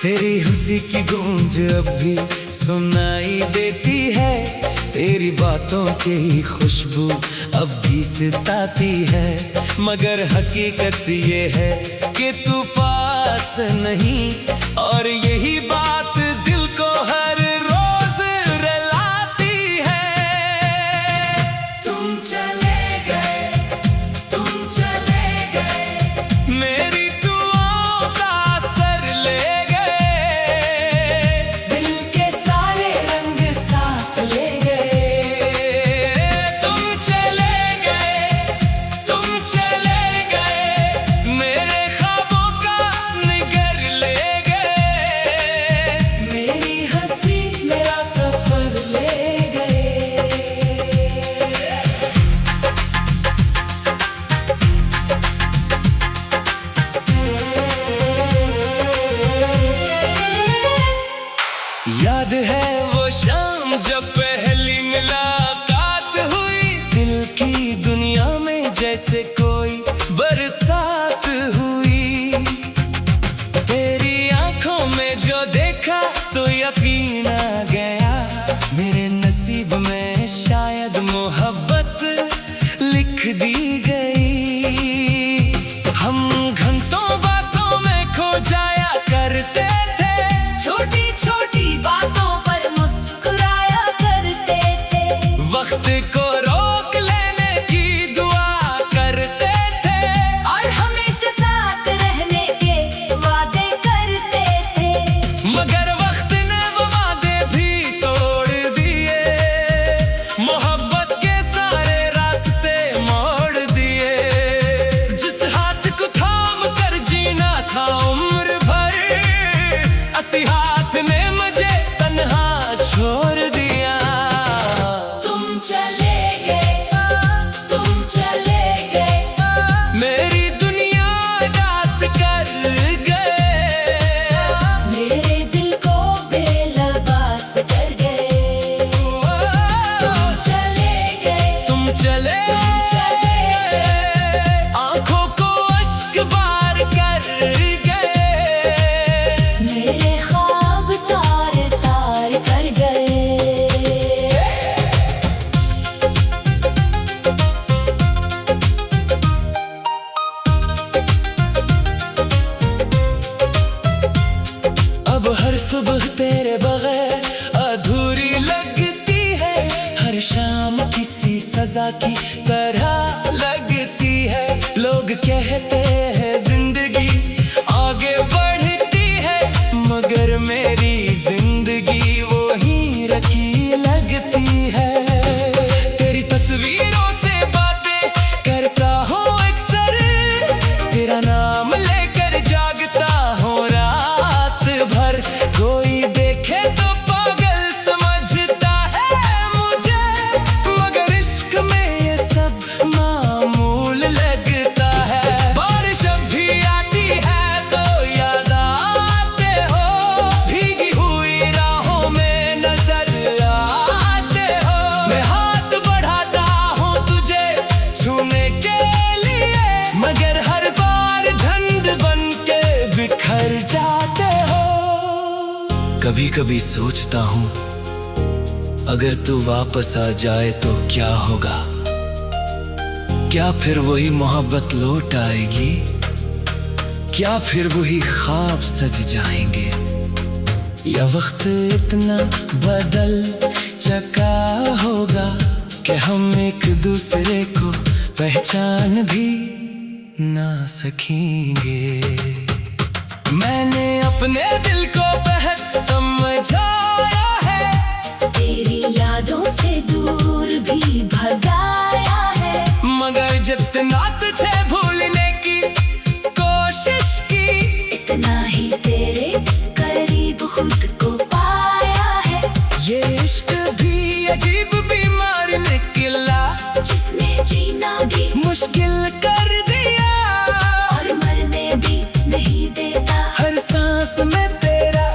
तेरी हंसी की गूंज अब भी सुनाई देती है, तेरी बातों की खुशबू अब भी सताती है। मगर हकीकत ये है कि तू पास नहीं, और यही बात दिल को हर रोज रुलाती है। तुम चले गए, तुम चले गए, मेरी दुआओं का असर ले गए, दिल के सारे रंग साथ ले गए। तुम चले गए, तुम चले गए, मेरे ख्वाबों का निगर ले गए, मेरी हंसी मेरा सफर ले गए। याद है वो शाम जब पहली मुलाकात हुई, दिल की दुनिया में जैसे कोई बरसात हुई। तेरी आंखों में जो देखा तो यकीन आ गया, मेरे नसीब में शायद मोहब्बत लिख दी गई। हम घंटों बातों में खो जाया करते थे, छोटी छोटी बातों पर मुस्कुराया करते थे, वक्त को रोक लेने की दुआ करते थे, और हमेशा साथ रहने के वादे करते थे। मगर वक्त ने वो वादे भी तोड़ दिए, मोहब्बत के सारे रास्ते मोड़ दिए। जिस हाथ को थाम कर जीना था उम्र भर, असी हाथ ने मुझे तन्हा छोड़ दिया। तुम चले गए, तुम चले गए, मेरी दुनिया उदास कर गए, मेरे दिल को बेलबास कर गए। तुम चले गए, तुम चले गए, आंखों को अश्क बार कर गए, मेरे ख्वाब तार तार कर गए। अब हर सुबह तेरे बगैर अधूरी लगती है, हर शाम किसी सजा की तरह लगती है। लोग कहते हैं जिंदगी आगे बढ़ती है, मगर मेरी जिंदगी वो ही रखी लगती है। तेरी तस्वीरों से बातें करता हूँ अक्सर, तेरा नाम लेकर जागता हूँ रात भर। कोई देखे तो पागल समझता है मुझे, मगर इश्क में ये सब मामूल लगता है। बारिश अब भी आती है तो याद आते हो, भीगी हुई राहों में नजर आते हो। मैं हाथ बढ़ाता हूँ तुझे छूने के लिए, मगर हर बार झंड बन के बिखर जाते हो। कभी कभी सोचता हूँ अगर तू वापस आ जाए तो क्या होगा, क्या फिर वही मोहब्बत लौट आएगी, क्या फिर वही ख्वाब सज जाएंगे, या वक्त इतना बदल चुका होगा कि हम एक दूसरे को पहचान भी ना सकेंगे। मैंने अपने दिल को बेहद समझाया है, तेरी यादों से दूर भी भगाया है, मगर जितना तुझे भूलने की कोशिश की, इतना ही तेरे करीब खुद को पाया है। ये इश्क भी अजीब बीमार निकला, जिसने जीना भी मुश्किल कर दिया, और मरने भी नहीं देता। हर सांस में तेरा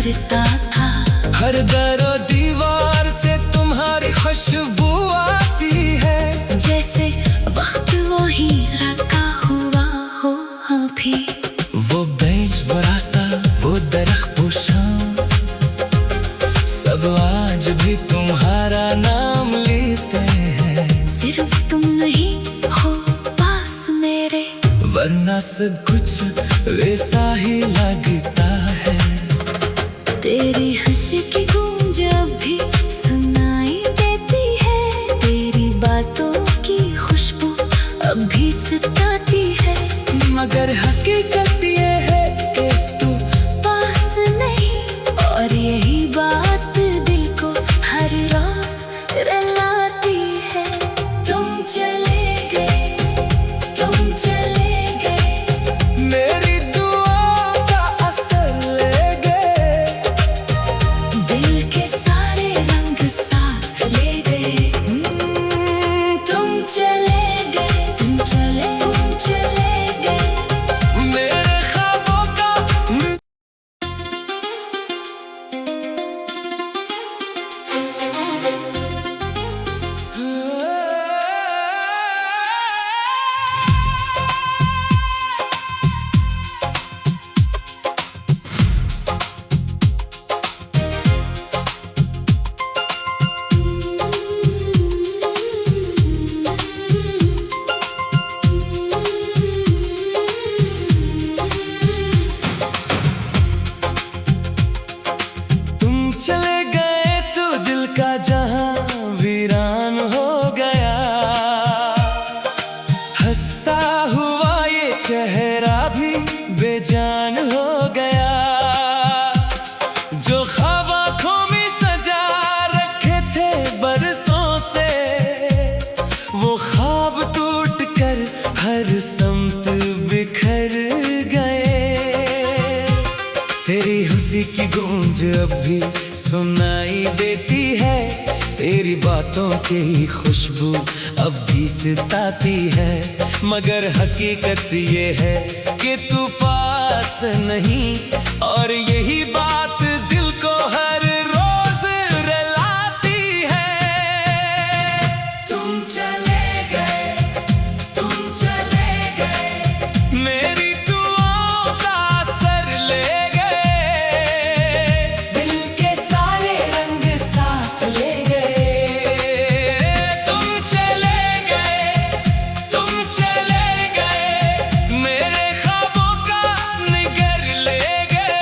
करता था। हर दरो दीवार से तुम्हारी खुशबू आती है, जैसे वक्त वही रखा हुआ हो अभी। वो बेंच वो रास्ता वो दरख्त वो शाम, सब आज भी तुम्हारा नाम लेते हैं। सिर्फ तुम नहीं हो पास मेरे, वरना सब कुछ वैसा ही लगता है। तेरी हंसी की गूंज अब भी सुनाई देती है, तेरी बातों की खुशबू अब भी सताती है। मगर हकीकत ये है कि तू पास नहीं, और यही बात दिल को हर रोज रुलाती है। तुम चले गए, तुम चले गए, मेरी दुआ का असर ले गए, दिल के सारे रंग साथ ले गए। तुम चले गए, तुम चले गए। मेरे ख्वाबों का तुम चले गए तो दिल का जहां वीरान हो गया। हंसता हुआ ये चेहरा भी बेजान हो गया। जो ख्वाब आँखों में सजा रखे थे बरसों से, वो ख्वाब टूट कर हर समत बिखर गए। तेरी हंसी की गूंज अब भी सुनाई देती है, तेरी बातों की खुशबू अब भी सताती है। मगर हकीकत ये है कि तू पास नहीं, और यही बात दिल को हर रोज रुलाती है। तुम चले गए, तुम चले गए, मेरी दुआओं का असर ले गए, दिल के सारे रंग साथ ले गए। तुम चले गए, तुम चले गए, मेरे ख्वाबों का निगर ले गए,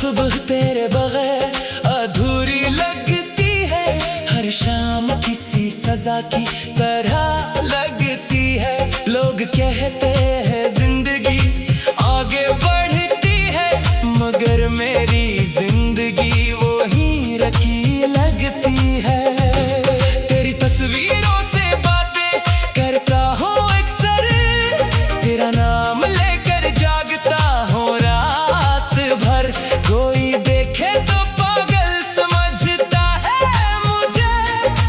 सुबह तेरे बगैर अधूरी लगती है, हर शाम किसी सजा की तरह लगती है। लोग कहते हैं जिंदगी आगे बढ़ती है, मगर मेरी जिंदगी वहीं रखी लगती है। तेरी तस्वीरों से बातें करता हूँ अक्सर, तेरा नाम लेकर जागता हूँ रात भर। कोई देखे तो पागल समझता है मुझे,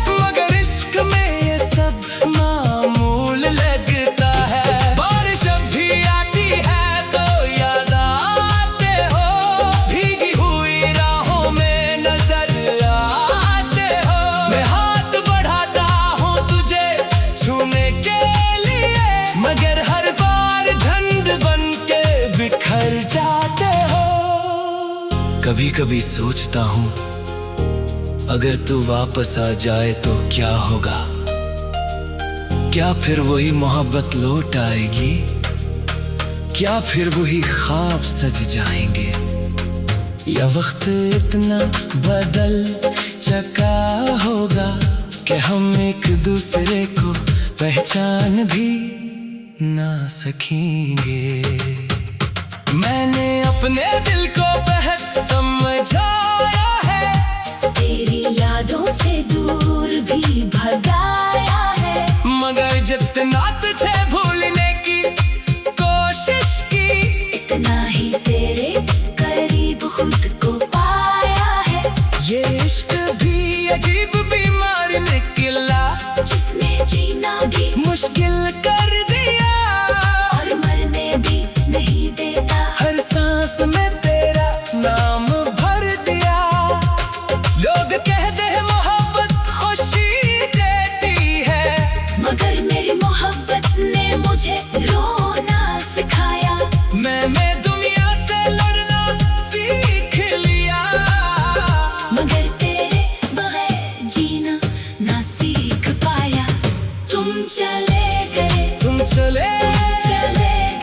मगर इश्क में ये सब मामूल लगता है। बारिश भी आती है तो याद आते हो, भीगी हुई राहों में नजर आते हो। मैं हाथ बढ़ाता हूँ तुझे छूने के लिए, मगर हर बार झंड बन के बिखर जाते हो। कभी कभी सोचता हूँ अगर तू वापस आ जाए तो क्या होगा, क्या फिर वही मोहब्बत लौट आएगी, क्या फिर वही ख्वाब सज जाएंगे, या वक्त इतना बदल चुका होगा कि हम एक दूसरे को पहचान भी ना सकेंगे। मैंने अपने दिल को बेहद समझाया है, तेरी यादों से दूर भी भगाया है, मगर जितना तुझे भूलने की कोशिश की, इतना ही तेरे करीब खुद को पाया है। ये इश्क भी अजीब बीमार निकला, जिसने जीना भी मुश्किल कर दिया, और मरने भी नहीं देता। हर सांस में तेरा नाम भर दिया। लोग कहते हैं मोहब्बत खुशी देती है, मगर मेरी मोहब्बत ने मुझे रोना सिखाया। मैंने दुनिया से लड़ना सीख लिया, मगर तेरे बगैर जीना ना सीख पाया। तुम चले गए, तुम चले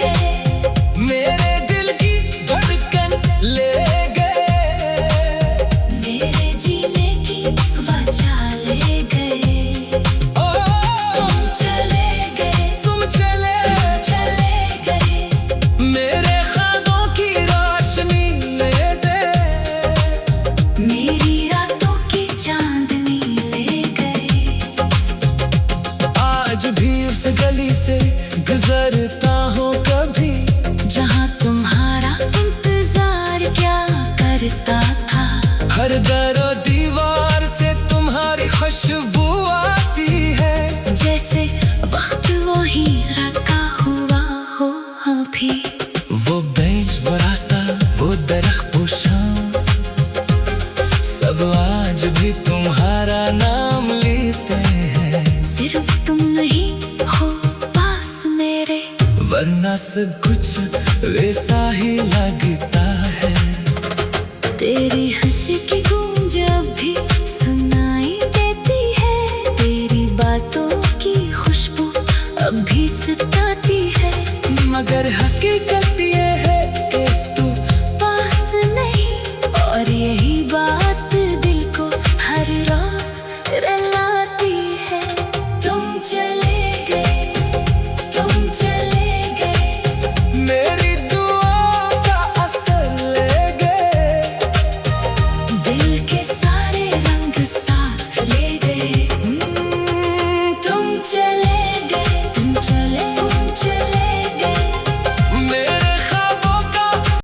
गए, मेरे दिल की धड़कन ले गए, मेरे जीने की वजह ले गए। ओ तुम चले गए, तुम चले गए, मेरे ख्वाबों की रोशनी ले दे, मेरी रातों की चांदनी ले गए। आज भी उस गली से गुजरता हूँ कभी, जहाँ तुम्हारा इंतजार क्या करता था, हर दरो दीवार से तुम्हारी खुशबू आती है। जैसे वक्त वही रखा हुआ हो अभी। वो बेंच वो रास्ता वो दरख्त वो शाम, सब आज भी तुम्हारा नाम लेते हैं। सिर्फ तुम नहीं हो पास मेरे, वरना सब कुछ वैसा ही लगता